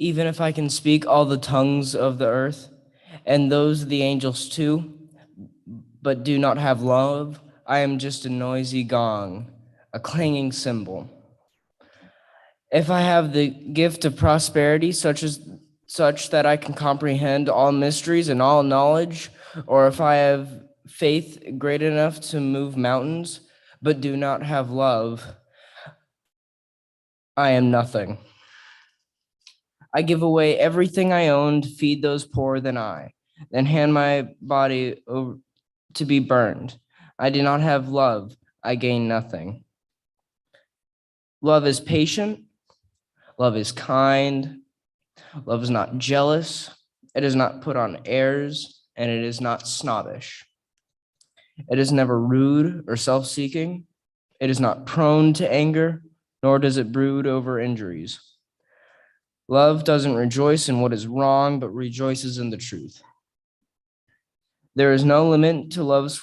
Even if I can speak all the tongues of the earth, and those of the angels too, but do not have love, I am just a noisy gong, a clanging cymbal. If I have the gift of prosperity, such that I can comprehend all mysteries and all knowledge, or if I have faith great enough to move mountains, but do not have love, I am nothing. I give away everything I own to feed those poorer than I, then hand my body over to be burned. I do not have love, I gain nothing. Love is patient, love is kind, love is not jealous, it is not put on airs, and it is not snobbish. It is never rude or self-seeking. It is not prone to anger, nor does it brood over injuries. Love doesn't rejoice in what is wrong, but rejoices in the truth. There is no limit to love's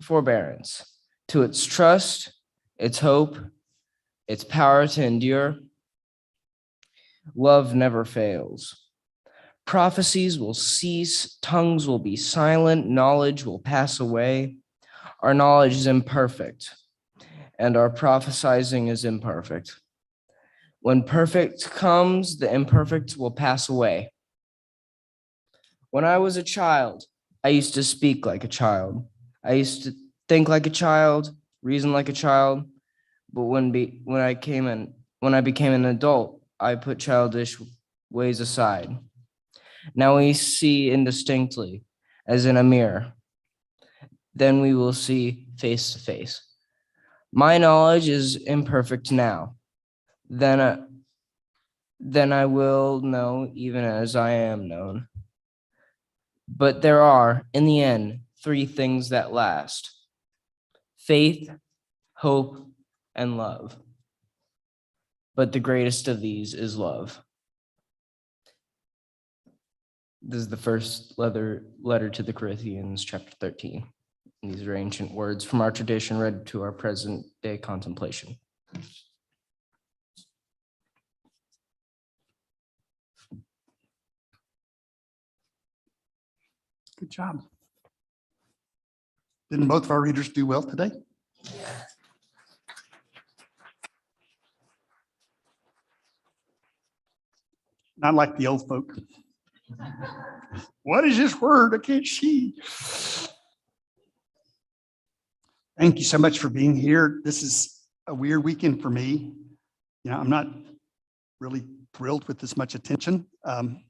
forbearance, to its trust, its hope, its power to endure. Love never fails. Prophecies will cease, tongues will be silent, knowledge will pass away. Our knowledge is imperfect, and our prophesizing is imperfect. When perfect comes, the imperfect will pass away. When I was a child, I used to speak like a child. I used to think like a child, reason like a child. But when I became an adult, I put childish ways aside. Now we see indistinctly, as in a mirror. Then we will see face to face. My knowledge is imperfect now. Then I will know even as I am known. But there are, in the end, 3 things that last: faith, hope, and love. But the greatest of these is love. This is the first letter to the Corinthians, chapter 13. And these are ancient words from our tradition read to our present day contemplation. Good job. Didn't both of our readers do well today? Not like the old folk. What is this word? I can't see. Thank you so much for being here. This is a weird weekend for me. You know, I'm not really thrilled with this much attention. I'm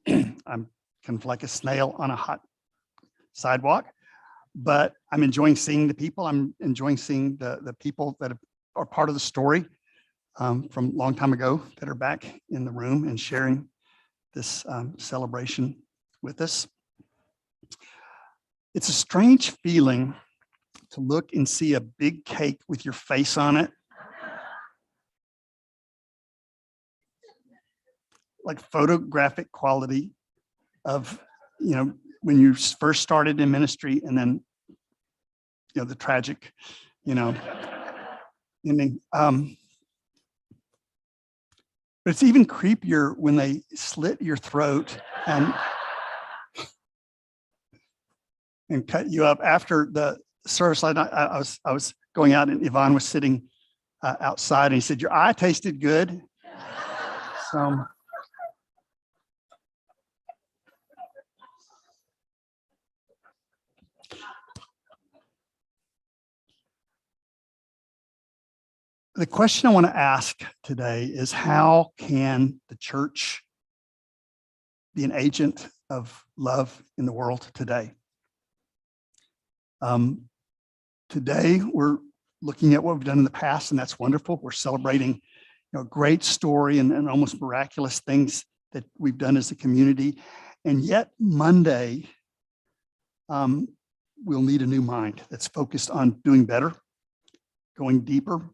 kind of like a snail on a hot sidewalk, but I'm enjoying seeing the people. I'm enjoying seeing the people that are part of the story from a long time ago that are back in the room and sharing this celebration with us. It's a strange feeling to look and see a big cake with your face on it. Like photographic quality of, you know, when you first started in ministry, and then, you know, the tragic, you know, ending. But it's even creepier when they slit your throat and cut you up. After the service, I was going out, and Yvonne was sitting outside, and he said, "Your eye tasted good." So. The question I want to ask today is, how can the church be an agent of love in the world today? Today, we're looking at what we've done in the past, and that's wonderful. We're celebrating, you know, great story and almost miraculous things that we've done as a community. And yet Monday, we'll need a new mind that's focused on doing better, going deeper.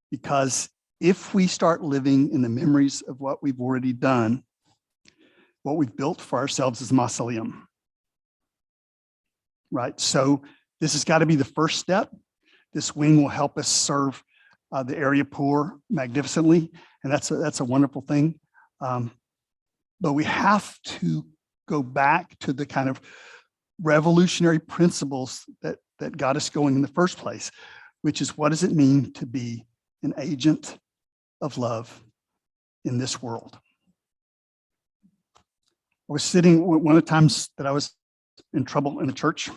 Because if we start living in the memories of what we've already done, what we've built for ourselves is mausoleum, right? So this has got to be the first step. This wing will help us serve the area poor magnificently, and that's a wonderful thing. But we have to go back to the kind of revolutionary principles that got us going in the first place, which is, what does it mean to be an agent of love in this world? I was sitting one of the times that I was in trouble in the church.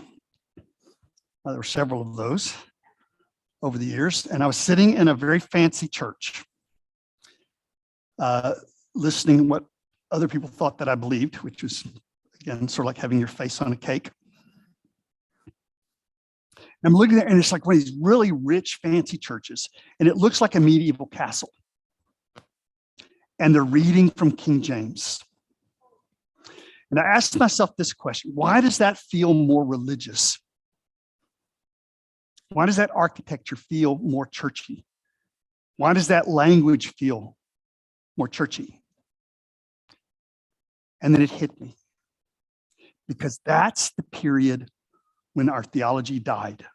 There were several of those over the years, and I was sitting in a very fancy church, listening to what other people thought that I believed, which was, again, sort of like having your face on a cake. And I'm looking there, and it's like one of these really rich, fancy churches, and it looks like a medieval castle. And they're reading from King James. And I asked myself this question: why does that feel more religious? Why does that architecture feel more churchy? Why does that language feel more churchy? And then it hit me, because that's the period when our theology died.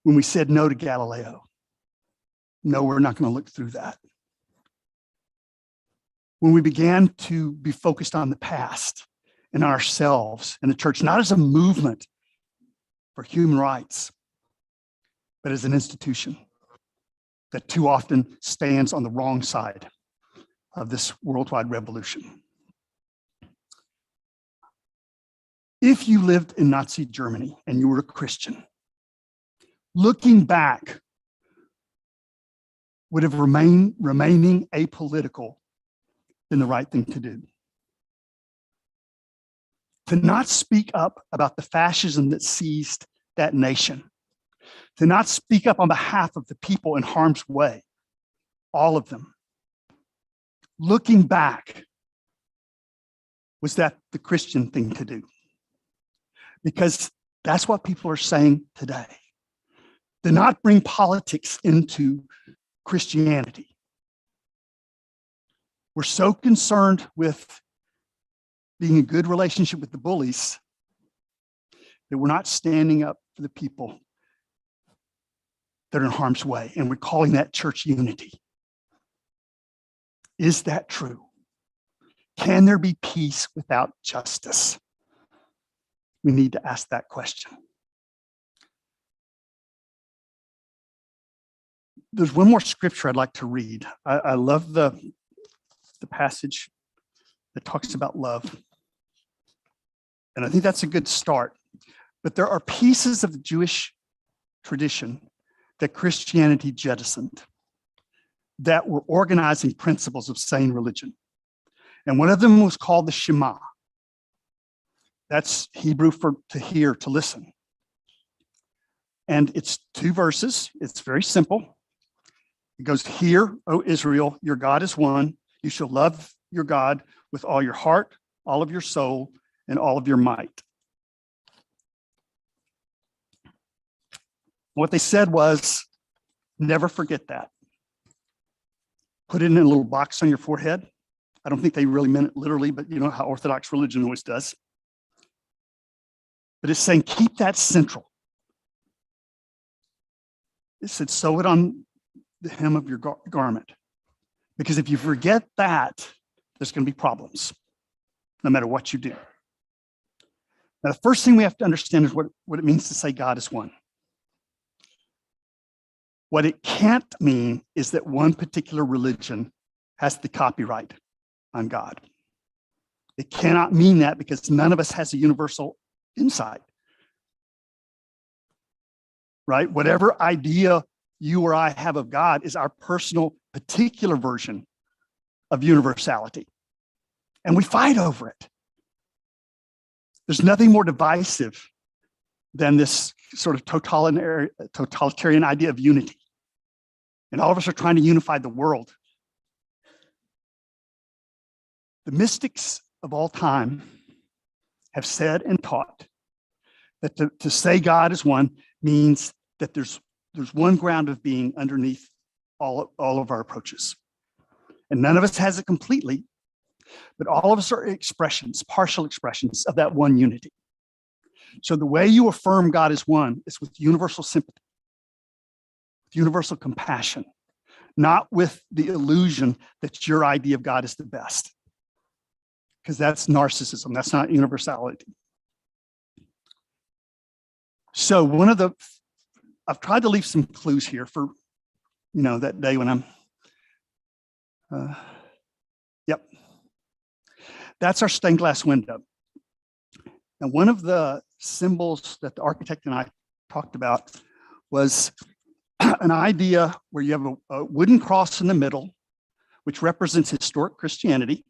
When we said no to Galileo. No, we're not going to look through that. When we began to be focused on the past and on ourselves and the church, not as a movement for human rights, but as an institution that too often stands on the wrong side of this worldwide revolution. If you lived in Nazi Germany and you were a Christian, looking back would have remaining apolitical been the right thing to do. To not speak up about the fascism that seized that nation, to not speak up on behalf of the people in harm's way, all of them. Looking back, was that the Christian thing to do? Because that's what people are saying today. To not bring politics into Christianity. We're so concerned with being in good relationship with the bullies that we're not standing up for the people that are in harm's way, and we're calling that church unity. Is that true? Can there be peace without justice? We need to ask that question. There's one more scripture I'd like to read. I love the passage that talks about love. And I think that's a good start. But there are pieces of the Jewish tradition that Christianity jettisoned that were organizing principles of sane religion. And one of them was called the Shema. That's Hebrew for to hear, to listen. And it's 2 verses. It's very simple. It goes, "Hear, O Israel, your God is one. You shall love your God with all your heart, all of your soul, and all of your might." What they said was, never forget that. Put it in a little box on your forehead. I don't think they really meant it literally, but you know how Orthodox religion always does. But it's saying, keep that central. It said, sew it on the hem of your garment. Because if you forget that, there's going to be problems, no matter what you do. Now, the first thing we have to understand is what it means to say God is one. What it can't mean is that one particular religion has the copyright on God. It cannot mean that, because none of us has a universal insight. Right? Whatever idea you or I have of God is our personal, particular version of universality. And we fight over it. There's nothing more divisive than this sort of totalitarian idea of unity. And all of us are trying to unify the world. The mystics of all time have said and taught that to say God is one means that there's one ground of being underneath all of our approaches. And none of us has it completely, but all of us are expressions, partial expressions of that one unity. So the way you affirm God is one is with universal sympathy. universal compassion, not with the illusion that your idea of God is the best, because that's narcissism. That's not universality. So I've tried to leave some clues here for, that day when I'm, yep. That's our stained glass window. And one of the symbols that the architect and I talked about was an idea where you have a wooden cross in the middle, which represents historic Christianity.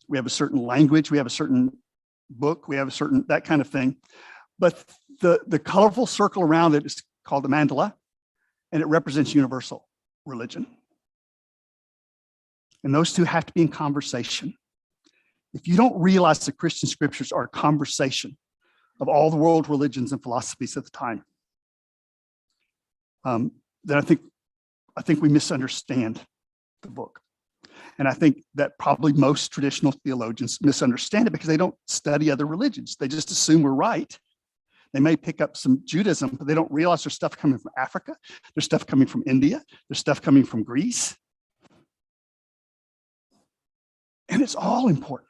We have a certain language, we have a certain book, we have a certain, that kind of thing. But the colorful circle around it is called the mandala, and it represents universal religion. And those two have to be in conversation. If you don't realize the Christian scriptures are a conversation of all the world religions and philosophies at the time, then I think we misunderstand the book. And I think that probably most traditional theologians misunderstand it because they don't study other religions. They just assume we're right. They may pick up some Judaism, but they don't realize there's stuff coming from Africa. There's stuff coming from India. There's stuff coming from Greece. And it's all important.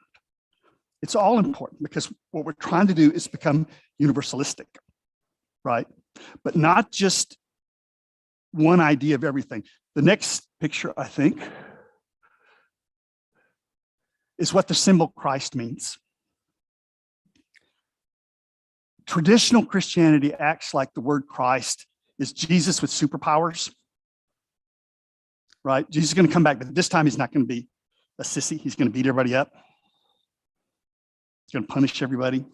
It's all important because what we're trying to do is become universalistic, right? But not just one idea of everything. The next picture, I think, is what the symbol Christ means. Traditional Christianity acts like the word Christ is Jesus with superpowers, right? Jesus is going to come back, but this time he's not going to be a sissy. He's going to beat everybody up. He's going to punish everybody.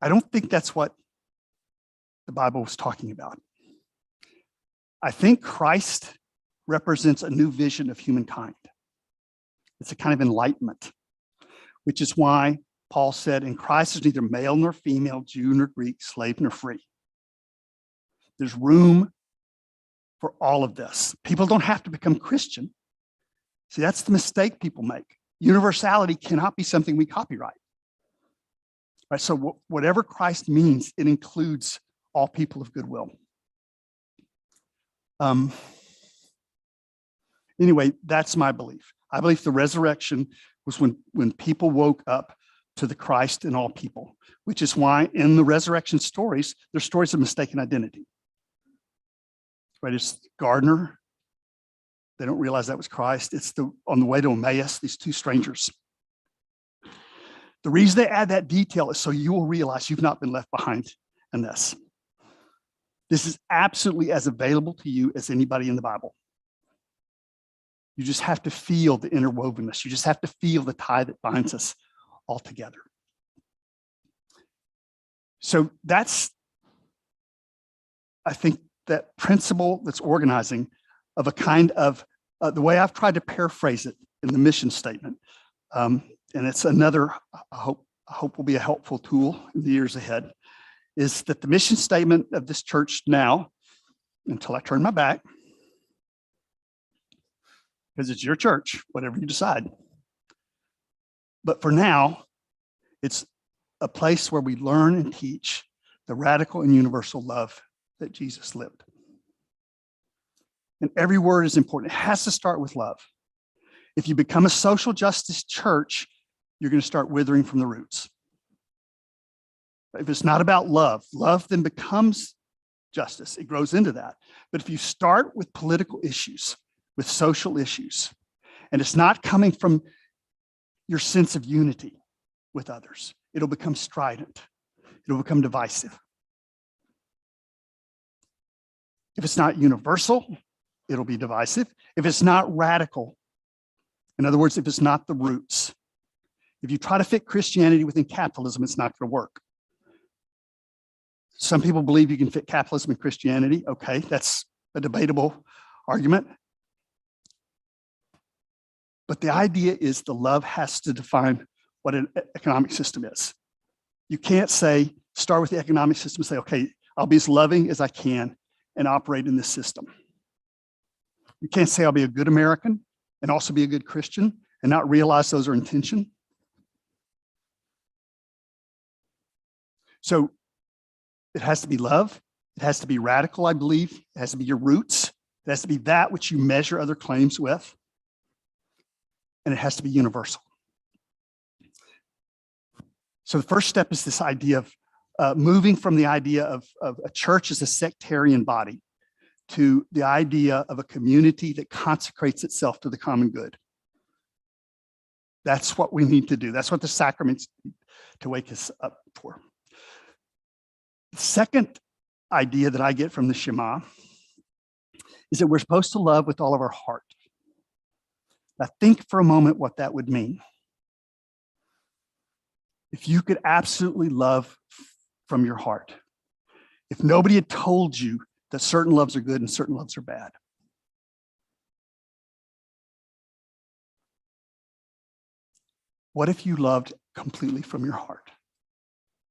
I don't think that's what the Bible was talking about. I think Christ represents a new vision of humankind. It's a kind of enlightenment, which is why Paul said, in Christ is neither male nor female, Jew nor Greek, slave nor free. There's room for all of this. People don't have to become Christian. See, that's the mistake people make. Universality cannot be something we copyright. Right? So whatever Christ means, it includes all people of goodwill. Anyway, that's my belief. I believe the resurrection was when people woke up to the Christ in all people, which is why in the resurrection stories, there's stories of mistaken identity. Right? It's the gardener. They don't realize that was Christ. It's on the way to Emmaus, these two strangers. The reason they add that detail is so you will realize you've not been left behind in this. This is absolutely as available to you as anybody in the Bible. You just have to feel the interwovenness. You just have to feel the tie that binds us all together. So that's, I think, that principle that's organizing of a kind of, the way I've tried to paraphrase it in the mission statement, and it's another, I hope will be a helpful tool in the years ahead, is that the mission statement of this church now, until I turn my back, because it's your church, whatever you decide. But for now, it's a place where we learn and teach the radical and universal love that Jesus lived. And every word is important. It has to start with love. If you become a social justice church, you're going to start withering from the roots. If it's not about love, love then becomes justice. It grows into that. But if you start with political issues, with social issues, and it's not coming from your sense of unity with others, it'll become strident. It'll become divisive. If it's not universal, it'll be divisive. If it's not radical, in other words, if it's not the roots, if you try to fit Christianity within capitalism, it's not going to work. Some people believe you can fit capitalism and Christianity. Okay, that's a debatable argument. But the idea is the love has to define what an economic system is. You can't say, start with the economic system and say, okay, I'll be as loving as I can and operate in this system. You can't say I'll be a good American and also be a good Christian and not realize those are in tension. So it has to be love, It has to be radical, I believe. It has to be your roots. It has to be that which you measure other claims with. And it has to be universal. So the first step is this idea of moving from the idea of a church as a sectarian body to the idea of a community that consecrates itself to the common good. That's what we need to do. That's what the sacraments need to wake us up for. The second idea that I get from the Shema is that we're supposed to love with all of our heart. Now think for a moment what that would mean. If you could absolutely love from your heart, if nobody had told you that certain loves are good and certain loves are bad. What if you loved completely from your heart?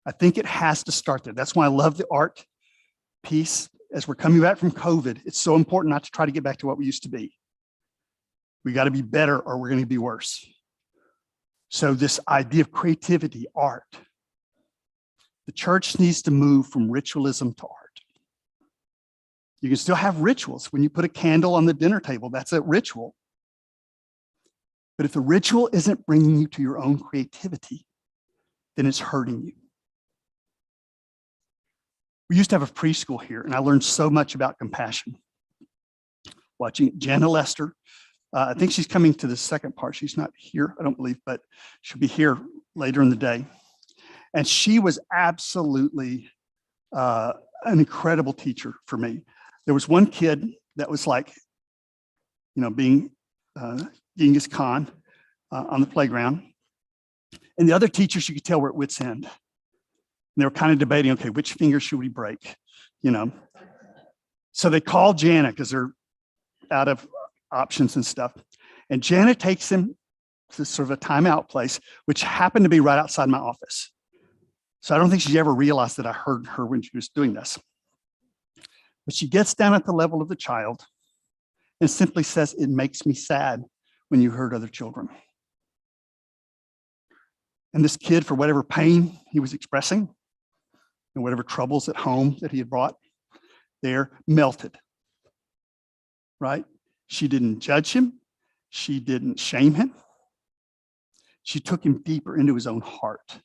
I think it has to start there. That's why I love the art piece. As we're coming back from COVID, it's so important not to try to get back to what we used to be. We got to be better or we're going to be worse. So this idea of creativity, art, the church needs to move from ritualism to art. You can still have rituals. When you put a candle on the dinner table, that's a ritual. But if the ritual isn't bringing you to your own creativity, then it's hurting you. We used to have a preschool here, and I learned so much about compassion. Watching Jana Lester, I think she's coming to the second part. She's not here, I don't believe, but she'll be here later in the day. And she was absolutely an incredible teacher for me. There was one kid that was like, being Genghis Khan on the playground. And the other teachers, you could tell, were at wit's end. And they were kind of debating, okay, which finger should we break? So they called Jana because they're out of options and stuff. And Jana takes him to sort of a timeout place, which happened to be right outside my office. So I don't think she ever realized that I heard her when she was doing this. But she gets down at the level of the child and simply says, "It makes me sad when you hurt other children." And this kid, for whatever pain he was expressing and whatever troubles at home that he had brought there, melted, right? She didn't judge him. She didn't shame him. She took him deeper into his own heart.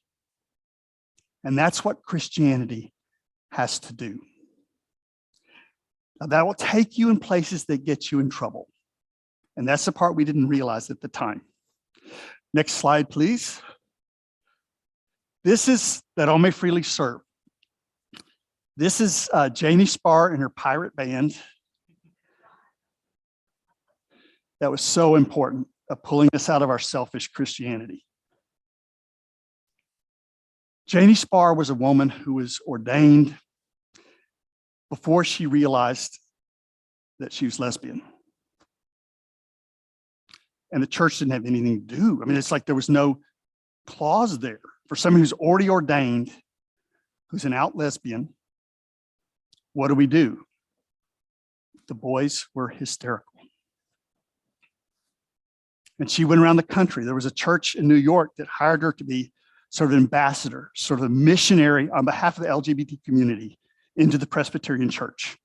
And that's what Christianity has to do. Now, that will take you in places that get you in trouble. And that's the part we didn't realize at the time. Next slide, please. This is that all may freely serve. This is Janie Sparr and her pirate band. That was so important of pulling us out of our selfish Christianity. Janie Sparr was a woman who was ordained before she realized that she was lesbian. And the church didn't have anything to do. I mean, it's like there was no clause there. For someone who's already ordained, who's an out lesbian, what do? The boys were hysterical. And she went around the country. There was a church in New York that hired her to be sort of an ambassador, sort of a missionary on behalf of the LGBT community into the Presbyterian church.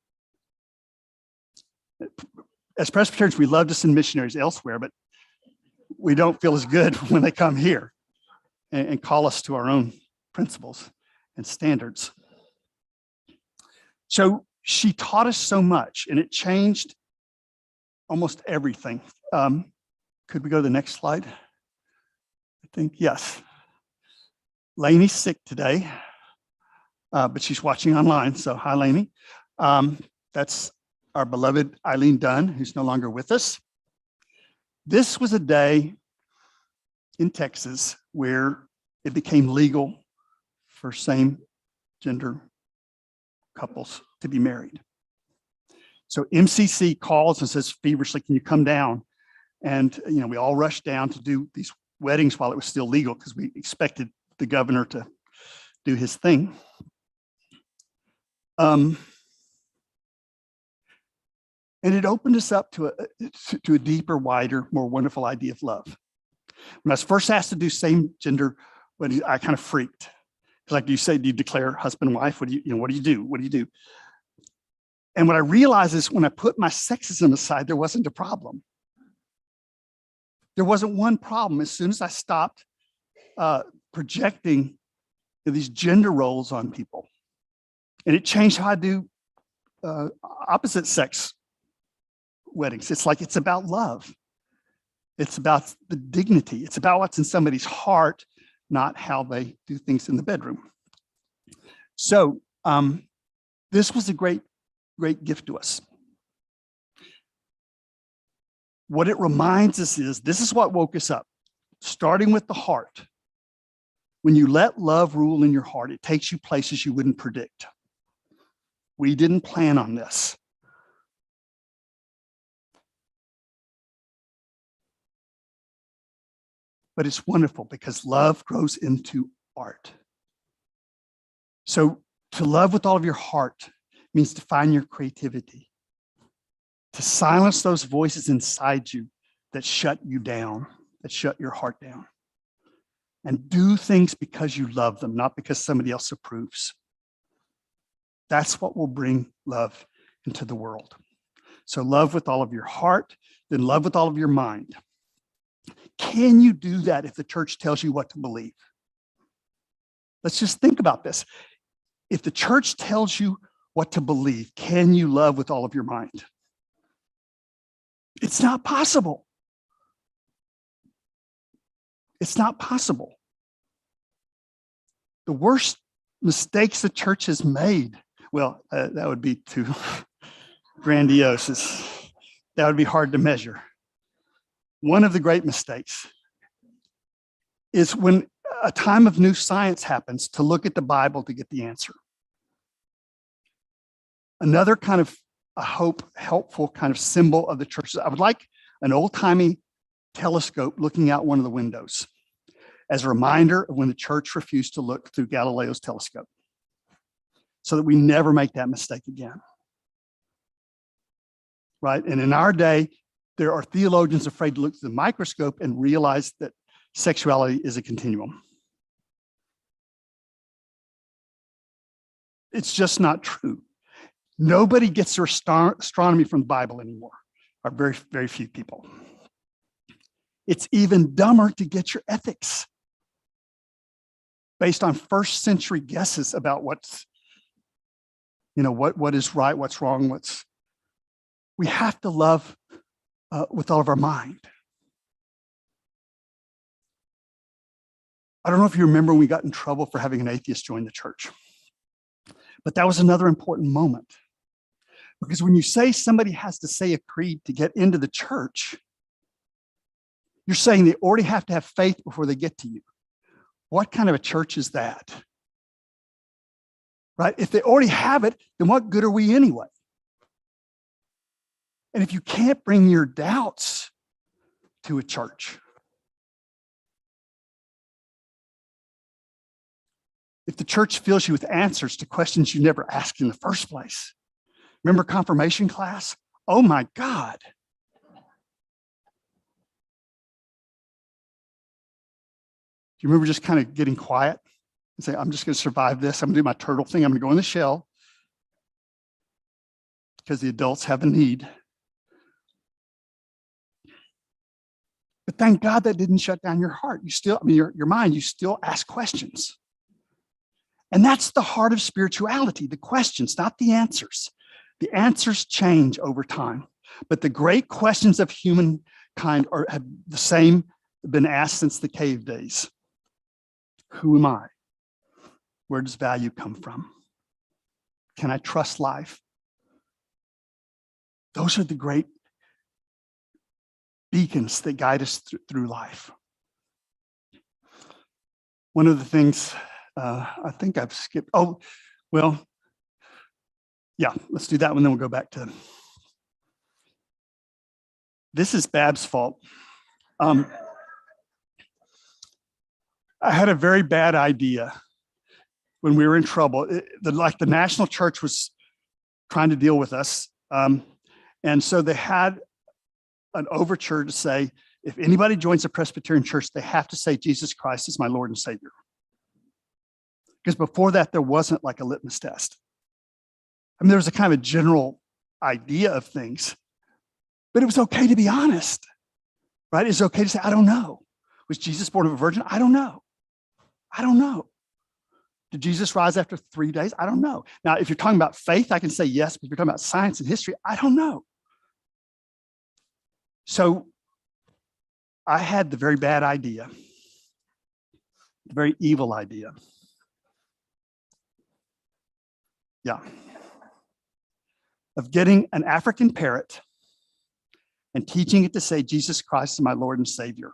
As Presbyterians, we love to send missionaries elsewhere, but we don't feel as good when they come here and call us to our own principles and standards. So she taught us so much, and it changed almost everything. Could we go to the next slide? I think, yes. Lainey's sick today, but she's watching online. So hi, Lainey. That's our beloved Eileen Dunn, who's no longer with us. This was a day in Texas where it became legal for same-gender couples to be married. So MCC calls and says feverishly, "Can you come down?" And we all rushed down to do these weddings while it was still legal because we expected the governor to do his thing. And it opened us up to a deeper, wider, more wonderful idea of love. When I was first asked to do same gender, I kind of freaked. Like, do you declare husband and wife? What do you do? What do you do? And what I realized is when I put my sexism aside, there wasn't a problem. There wasn't one problem. As soon as I stopped projecting these gender roles on people, and it changed how I do opposite sex weddings. It's about love. It's about the dignity. It's about what's in somebody's heart, not how they do things in the bedroom. So this was a great gift to us. What it reminds us is, this is what woke us up, starting with the heart. When you let love rule in your heart, it takes you places you wouldn't predict. We didn't plan on this. But it's wonderful because love grows into art. So to love with all of your heart means to find your creativity, to silence those voices inside you that shut you down, that shut your heart down, and do things because you love them, not because somebody else approves. That's what will bring love into the world. So love with all of your heart, then love with all of your mind. Can you do that if the church tells you what to believe? Let's just think about this. If the church tells you what to believe, can you love with all of your mind? It's not possible. It's not possible. The worst mistakes the church has made, well, that would be too grandiose. That would be hard to measure. One of the great mistakes is when a time of new science happens, to look at the Bible to get the answer. Another kind of a helpful kind of symbol of the church. I would like an old-timey telescope looking out one of the windows as a reminder of when the church refused to look through Galileo's telescope, so that we never make that mistake again. Right? And in our day, there are theologians afraid to look through the microscope and realize that sexuality is a continuum. It's just not true. Nobody gets their astronomy from the Bible anymore, or very, very few people. It's even dumber to get your ethics based on first century guesses about what's, what is right, what's wrong, we have to love with all of our mind. I don't know if you remember when we got in trouble for having an atheist join the church, but that was another important moment. Because when you say somebody has to say a creed to get into the church, you're saying they already have to have faith before they get to you. What kind of a church is that? Right? If they already have it, then what good are we anyway? And if you can't bring your doubts to a church, if the church fills you with answers to questions you never asked in the first place. Remember confirmation class? Oh my God. Do you remember just kind of getting quiet and say, I'm just going to survive this. I'm going to do my turtle thing. I'm going to go in the shell because the adults have a need. But thank God that didn't shut down your heart. You still, your mind, you still ask questions. And that's the heart of spirituality, the questions, not the answers. The answers change over time, but the great questions of humankind have the same, been asked since the cave days. Who am I? Where does value come from? Can I trust life? Those are the great beacons that guide us through life. One of the things I think I've skipped. Oh, well, yeah, let's do that one, then we'll go back to. This is Bab's fault. I had a very bad idea when we were in trouble. The national church was trying to deal with us. And so they had an overture to say, if anybody joins a Presbyterian church, they have to say, Jesus Christ is my Lord and Savior. Because before that, there wasn't like a litmus test. There was a kind of a general idea of things, but it was okay to be honest, right? It's okay to say, I don't know. Was Jesus born of a virgin? I don't know. I don't know. Did Jesus rise after 3 days? I don't know. Now, if you're talking about faith, I can say yes, but if you're talking about science and history, I don't know. So I had the very bad idea, the very evil idea. Yeah. Of getting an African parrot and teaching it to say, Jesus Christ is my Lord and Savior.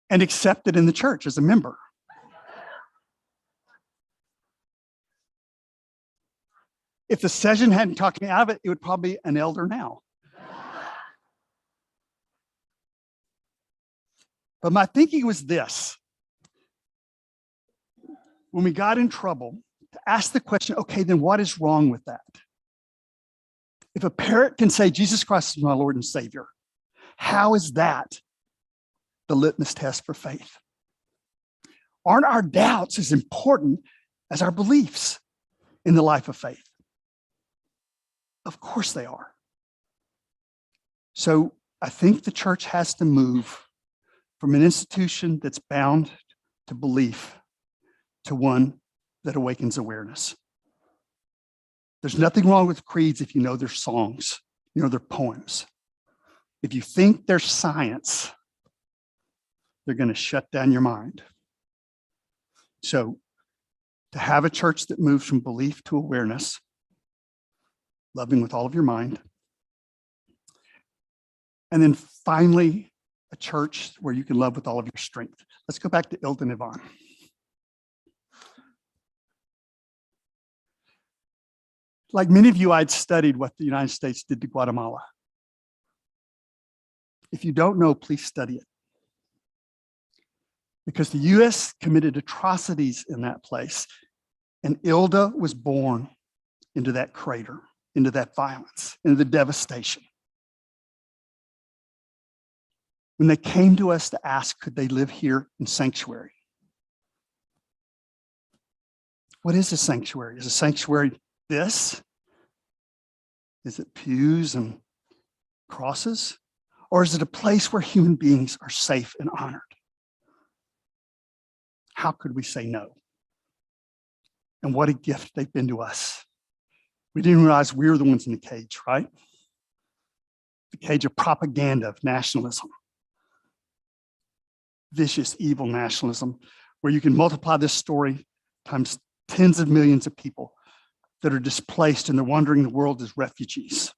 And accepted in the church as a member. If the session hadn't talked me out of it, it would probably be an elder now. But my thinking was this. When we got in trouble, to ask the question, okay, then what is wrong with that? If a parrot can say, Jesus Christ is my Lord and Savior, how is that the litmus test for faith? Aren't our doubts as important as our beliefs in the life of faith? Of course they are. So I think the church has to move from an institution that's bound to belief to one that awakens awareness. There's nothing wrong with creeds if you know their songs, you know their poems. If you think they're science, they're going to shut down your mind. So to have a church that moves from belief to awareness, loving with all of your mind, and then finally, a church where you can love with all of your strength. Let's go back to Ilden Yvonne. Like many of you, I'd studied what the United States did to Guatemala. If you don't know, please study it. Because the US committed atrocities in that place, and Ilda was born into that crater, into that violence, into the devastation. When they came to us to ask, could they live here in sanctuary? What is a sanctuary? Is a sanctuary this? Is it pews and crosses? Or is it a place where human beings are safe and honored? How could we say no? And what a gift they've been to us. We didn't realize we were the ones in the cage, right? The cage of propaganda, of nationalism. Vicious, evil nationalism, where you can multiply this story times tens of millions of people that are displaced and they're wandering the world as refugees.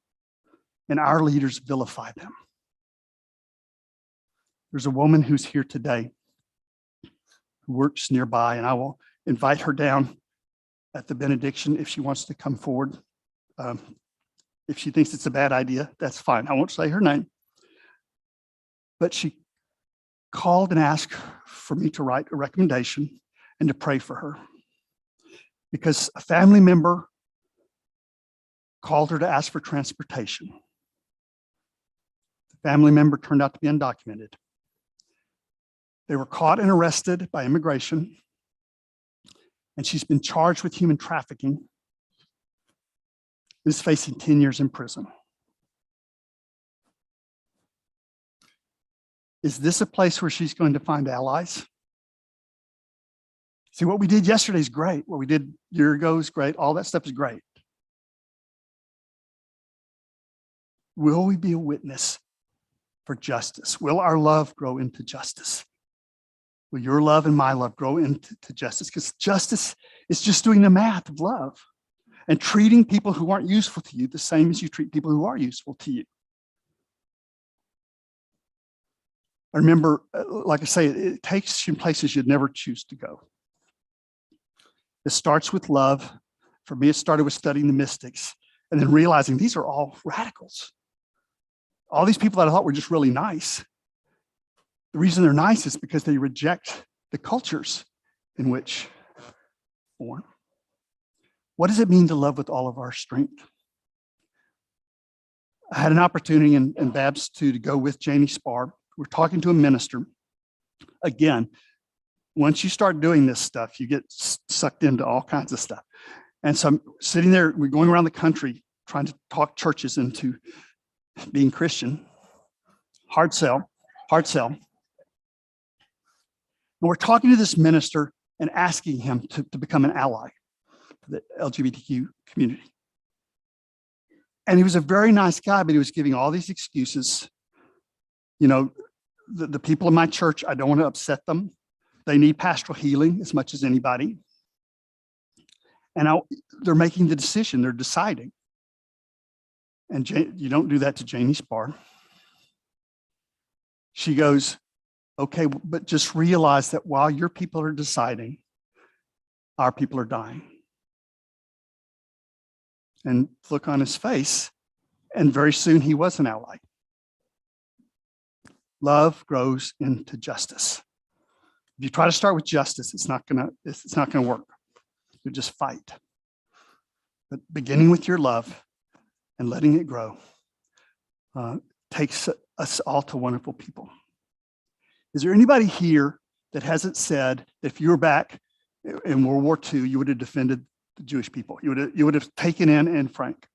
And our leaders vilify them. There's a woman who's here today who works nearby, and I will invite her down at the benediction if she wants to come forward. If she thinks it's a bad idea, that's fine. I won't say her name. But she called and asked for me to write a recommendation and to pray for her. Because a family member called her to ask for transportation. The family member turned out to be undocumented. They were caught and arrested by immigration, and she's been charged with human trafficking and is facing 10 years in prison. Is this a place where she's going to find allies? See, what we did yesterday is great. What we did a year ago is great. All that stuff is great. Will we be a witness for justice? Will our love grow into justice? Will your love and my love grow into justice? Because justice is just doing the math of love and treating people who aren't useful to you the same as you treat people who are useful to you. I remember, like I say, it takes you places you'd never choose to go. It starts with love. For me, it started with studying the mystics and then realizing these are all radicals. All these people that I thought were just really nice. The reason they're nice is because they reject the cultures in which born. What does it mean to love with all of our strength? I had an opportunity in Babs 2 to go with Janie Spar. We're talking to a minister again, once you start doing this stuff, you get sucked into all kinds of stuff. And so I'm sitting there, we're going around the country trying to talk churches into being Christian. Hard sell, hard sell. And we're talking to this minister and asking him to become an ally for the LGBTQ community. And he was a very nice guy, but he was giving all these excuses. You know, the people in my church, I don't want to upset them. They need pastoral healing as much as anybody. And they're making the decision, they're deciding. And you don't do that to Janie Spar. She goes, okay, but just realize that while your people are deciding, our people are dying. And look on his face, and very soon he was an ally. Love grows into justice. If you try to start with justice, it's not gonna work. You just fight. But beginning with your love and letting it grow takes us all to wonderful people. Is there anybody here that hasn't said that if you were back in World War II, you would have defended the Jewish people? You would have taken in Anne Frank?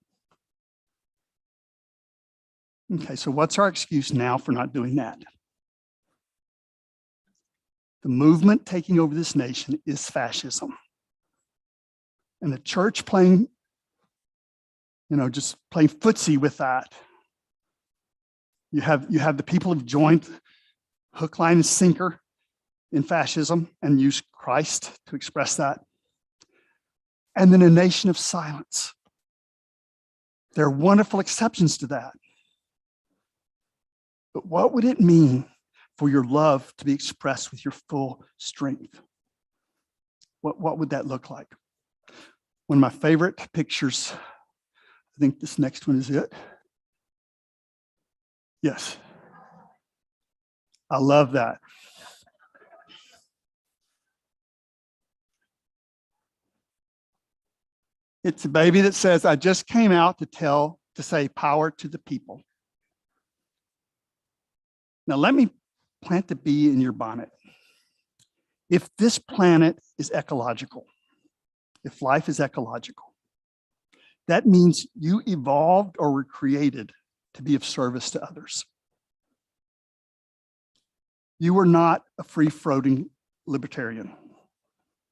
Okay, so what's our excuse now for not doing that? The movement taking over this nation is fascism. And the church playing, just playing footsie with that. You have the people who've joined hook, line, and sinker in fascism and use Christ to express that. And then a nation of silence. There are wonderful exceptions to that. But what would it mean for your love to be expressed with your full strength? What would that look like? One of my favorite pictures, I think this next one is it. Yes. I love that. It's a baby that says, I just came out to say power to the people. Now let me plant the bee in your bonnet. If this planet is ecological, if life is ecological, that means you evolved or were created to be of service to others. You were not a free-floating libertarian,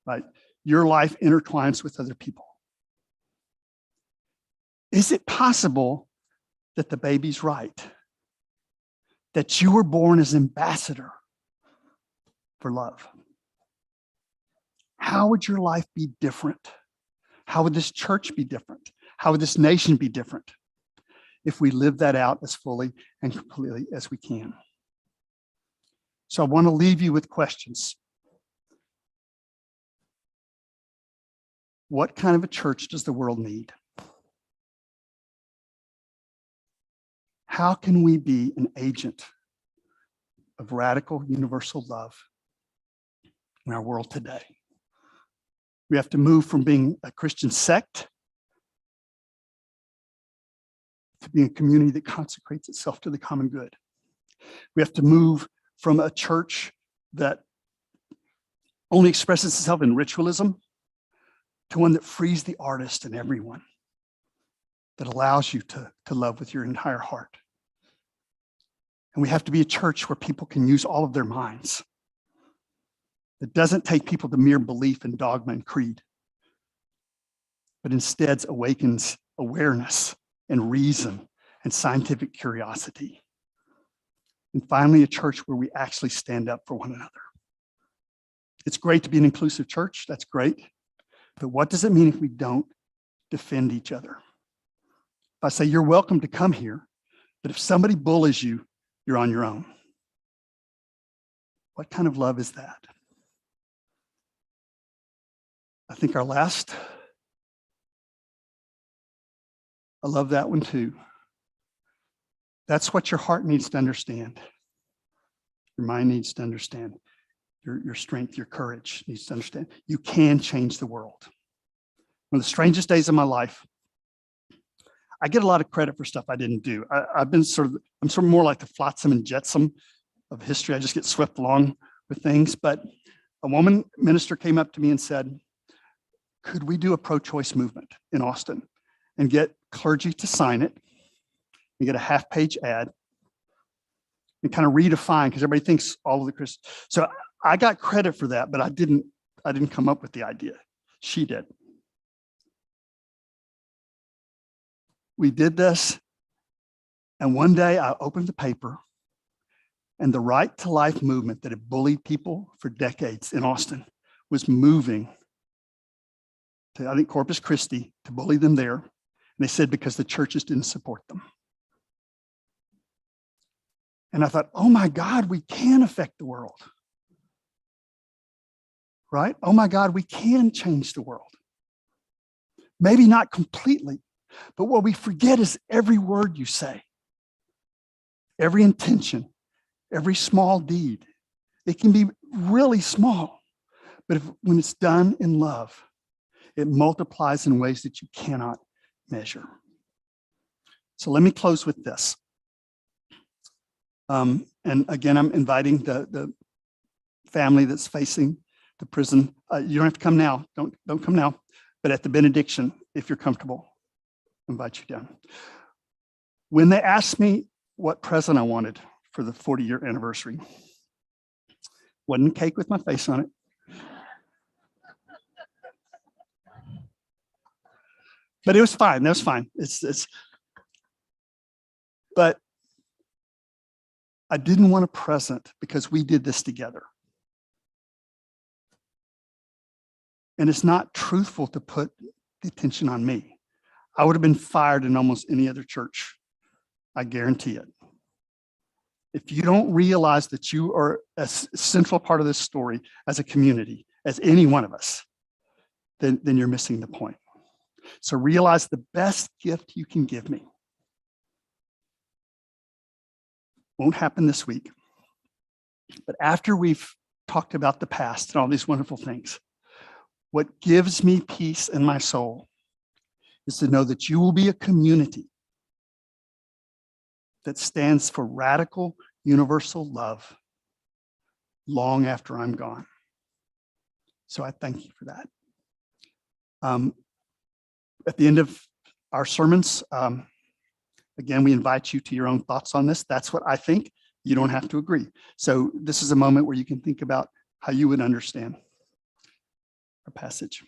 right? Your life intertwines with other people. Is it possible that the baby's right? That you were born as ambassador for love? How would your life be different? How would this church be different? How would this nation be different if we live that out as fully and completely as we can? So I want to leave you with questions. What kind of a church does the world need? How can we be an agent of radical universal love in our world today? We have to move from being a Christian sect to being a community that consecrates itself to the common good. We have to move from a church that only expresses itself in ritualism to one that frees the artist and everyone, that allows you to love with your entire heart. And we have to be a church where people can use all of their minds. That doesn't take people to mere belief in dogma and creed, but instead awakens awareness and reason and scientific curiosity. And finally, a church where we actually stand up for one another. It's great to be an inclusive church, that's great. But what does it mean if we don't defend each other? If I say, you're welcome to come here, but if somebody bullies you, you're on your own. What kind of love is that? I think our last, I love that one too. That's what your heart needs to understand. Your mind needs to understand. Your strength, your courage needs to understand. You can change the world. One of the strangest days of my life, I get a lot of credit for stuff I didn't do. I'm sort of more like the flotsam and jetsam of history. I just get swept along with things, but a woman minister came up to me and said, could we do a pro-choice movement in Austin and get clergy to sign it and get a half-page ad and kind of redefine, because everybody thinks all of the Christians. So I got credit for that, but I didn't come up with the idea. She did. We did this, and one day I opened the paper, and the Right to Life movement that had bullied people for decades in Austin was moving to, I think, Corpus Christi to bully them there. And they said because the churches didn't support them. And I thought, oh my God, we can affect the world. Right? Oh my God, we can change the world. Maybe not completely, but what we forget is every word you say, every intention, every small deed. It can be really small, but when it's done in love, it multiplies in ways that you cannot measure. So let me close with this. And again, I'm inviting the family that's facing the prison. You don't have to come now. Don't come now. But at the benediction, if you're comfortable, I invite you down. When they asked me what present I wanted for the 40-year anniversary, wasn't cake with my face on it. But it was fine. That was fine. But I didn't want a present because we did this together. And it's not truthful to put the attention on me. I would have been fired in almost any other church. I guarantee it. If you don't realize that you are a central part of this story as a community, as any one of us, then you're missing the point. So realize the best gift you can give me won't happen this week. But after we've talked about the past and all these wonderful things, what gives me peace in my soul is to know that you will be a community that stands for radical, universal love long after I'm gone. So I thank you for that. At the end of our sermons, again, we invite you to your own thoughts on this. That's what I think. You don't have to agree. So this is a moment where you can think about how you would understand our passage.